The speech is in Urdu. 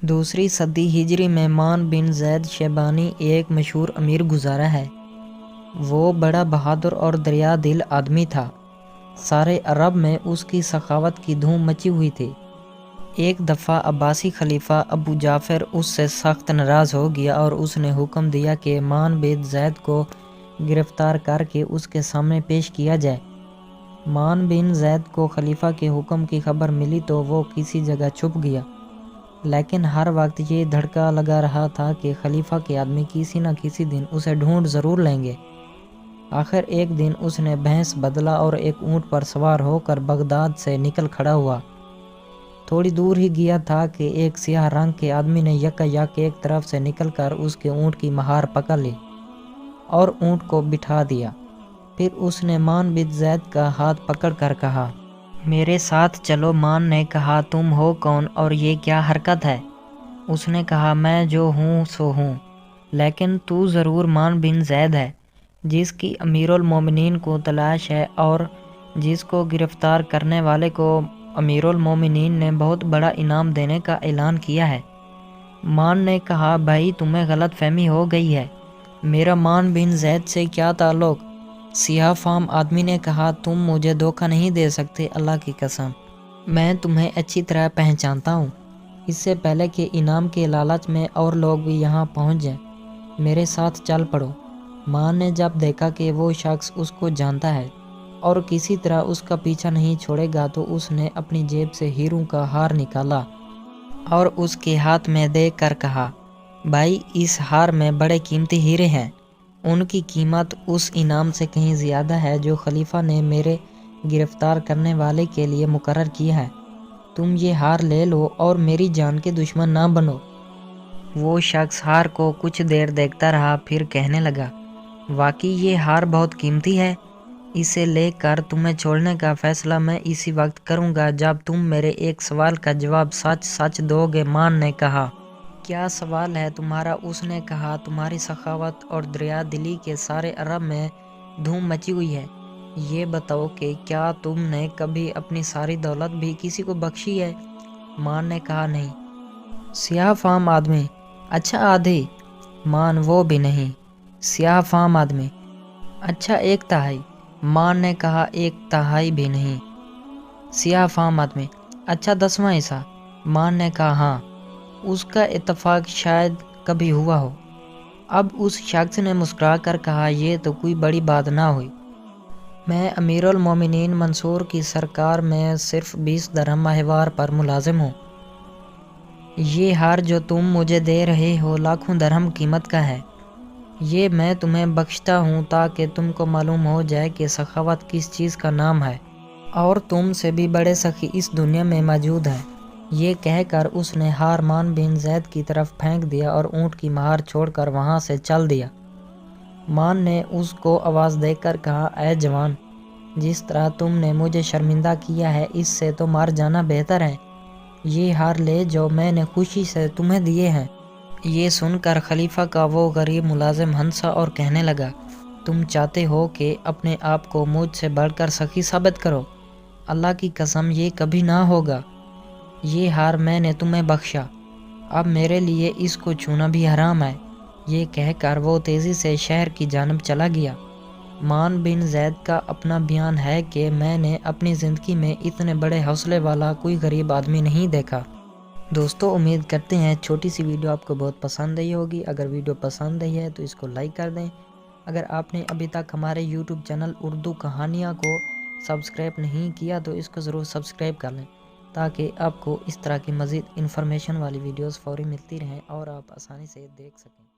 دوسری صدی ہجری میں مان بن زید شیبانی ایک مشہور امیر گزارا ہے۔ وہ بڑا بہادر اور دریا دل آدمی تھا۔ سارے عرب میں اس کی سخاوت کی دھوم مچی ہوئی تھی۔ ایک دفعہ عباسی خلیفہ ابو جعفر اس سے سخت ناراض ہو گیا اور اس نے حکم دیا کہ مان بن زید کو گرفتار کر کے اس کے سامنے پیش کیا جائے۔ مان بن زید کو خلیفہ کے حکم کی خبر ملی تو وہ کسی جگہ چھپ گیا، لیکن ہر وقت یہ دھڑکا لگا رہا تھا کہ خلیفہ کے آدمی کسی نہ کسی دن اسے ڈھونڈ ضرور لیں گے۔ آخر ایک دن اس نے بھینس بدلا اور ایک اونٹ پر سوار ہو کر بغداد سے نکل کھڑا ہوا۔ تھوڑی دور ہی گیا تھا کہ ایک سیاہ رنگ کے آدمی نے یکا یک ایک طرف سے نکل کر اس کے اونٹ کی مہار پکڑ لی اور اونٹ کو بٹھا دیا۔ پھر اس نے مان بن زید کا ہاتھ پکڑ کر کہا، میرے ساتھ چلو۔ مان نے کہا، تم ہو کون اور یہ کیا حرکت ہے؟ اس نے کہا، میں جو ہوں سو ہوں، لیکن تو ضرور مان بن زید ہے جس کی امیر المومنین کو تلاش ہے اور جس کو گرفتار کرنے والے کو امیر المومنین نے بہت بڑا انعام دینے کا اعلان کیا ہے۔ مان نے کہا، بھائی تمہیں غلط فہمی ہو گئی ہے، میرا مان بن زید سے کیا تعلق؟ سیاہ فام آدمی نے کہا، تم مجھے دھوکہ نہیں دے سکتے، اللہ کی قسم میں تمہیں اچھی طرح پہچانتا ہوں۔ اس سے پہلے کہ انعام کے لالچ میں اور لوگ بھی یہاں پہنچ جائیں، میرے ساتھ چل پڑو۔ مان نے جب دیکھا کہ وہ شخص اس کو جانتا ہے اور کسی طرح اس کا پیچھا نہیں چھوڑے گا تو اس نے اپنی جیب سے ہیروں کا ہار نکالا اور اس کے ہاتھ میں دے کر کہا، بھائی اس ہار میں بڑے قیمتی ہیرے ہیں، ان کی قیمت اس انعام سے کہیں زیادہ ہے جو خلیفہ نے میرے گرفتار کرنے والے کے لیے مقرر کیا ہے۔ تم یہ ہار لے لو اور میری جان کے دشمن نہ بنو۔ وہ شخص ہار کو کچھ دیر دیکھتا رہا، پھر کہنے لگا، واقعی یہ ہار بہت قیمتی ہے، اسے لے کر تمہیں چھوڑنے کا فیصلہ میں اسی وقت کروں گا جب تم میرے ایک سوال کا جواب سچ سچ دو گے۔ مان نے کہا، کیا سوال ہے تمہارا؟ اس نے کہا، تمہاری سخاوت اور دریا دلی کے سارے عرب میں دھوم مچی ہوئی ہے، یہ بتاؤ کہ کیا تم نے کبھی اپنی ساری دولت بھی کسی کو بخشی ہے؟ مان نے کہا، نہیں۔ سیاہ فام آدمی، اچھا آدھی؟ مان، وہ بھی نہیں۔ سیاہ فام آدمی، اچھا ایک تہائی؟ مان نے کہا، ایک تہائی بھی نہیں۔ سیاہ فام آدمی، اچھا 10واں حصہ؟ مان نے کہا، ہاں۔ اس کا اتفاق شاید کبھی ہوا ہو۔ اب اس شخص نے مسکرا کر کہا، یہ تو کوئی بڑی بات نہ ہوئی، میں امیر المومنین منصور کی سرکار میں صرف 20 درہم ماہوار پر ملازم ہوں۔ یہ ہار جو تم مجھے دے رہے ہو لاکھوں درہم قیمت کا ہے۔ یہ میں تمہیں بخشتا ہوں تاکہ تم کو معلوم ہو جائے کہ سخاوت کس چیز کا نام ہے اور تم سے بھی بڑے سخی اس دنیا میں موجود ہیں۔ یہ کہہ کر اس نے ہار مان بن زید کی طرف پھینک دیا اور اونٹ کی مہار چھوڑ کر وہاں سے چل دیا۔ مان نے اس کو آواز دے کر کہا، اے جوان، جس طرح تم نے مجھے شرمندہ کیا ہے اس سے تو مر جانا بہتر ہے۔ یہ ہار لے جو میں نے خوشی سے تمہیں دیے ہیں۔ یہ سن کر خلیفہ کا وہ غریب ملازم ہنسا اور کہنے لگا، تم چاہتے ہو کہ اپنے آپ کو مجھ سے بڑھ کر سخی ثابت کرو؟ اللہ کی قسم یہ کبھی نہ ہوگا۔ یہ ہار میں نے تمہیں بخشا، اب میرے لیے اس کو چھونا بھی حرام ہے۔ یہ کہہ کر وہ تیزی سے شہر کی جانب چلا گیا۔ مان بن زید کا اپنا بیان ہے کہ میں نے اپنی زندگی میں اتنے بڑے حوصلے والا کوئی غریب آدمی نہیں دیکھا۔ دوستو، امید کرتے ہیں چھوٹی سی ویڈیو آپ کو بہت پسند آئی ہوگی۔ اگر ویڈیو پسند آئی ہے تو اس کو لائک کر دیں۔ اگر آپ نے ابھی تک ہمارے یوٹیوب چینل اردو کہانیاں کو سبسکرائب نہیں کیا تو اس کو ضرور سبسکرائب کر لیں تاکہ آپ کو اس طرح کی مزید انفارمیشن والی ویڈیوز فوری ملتی رہیں اور آپ آسانی سے دیکھ سکیں۔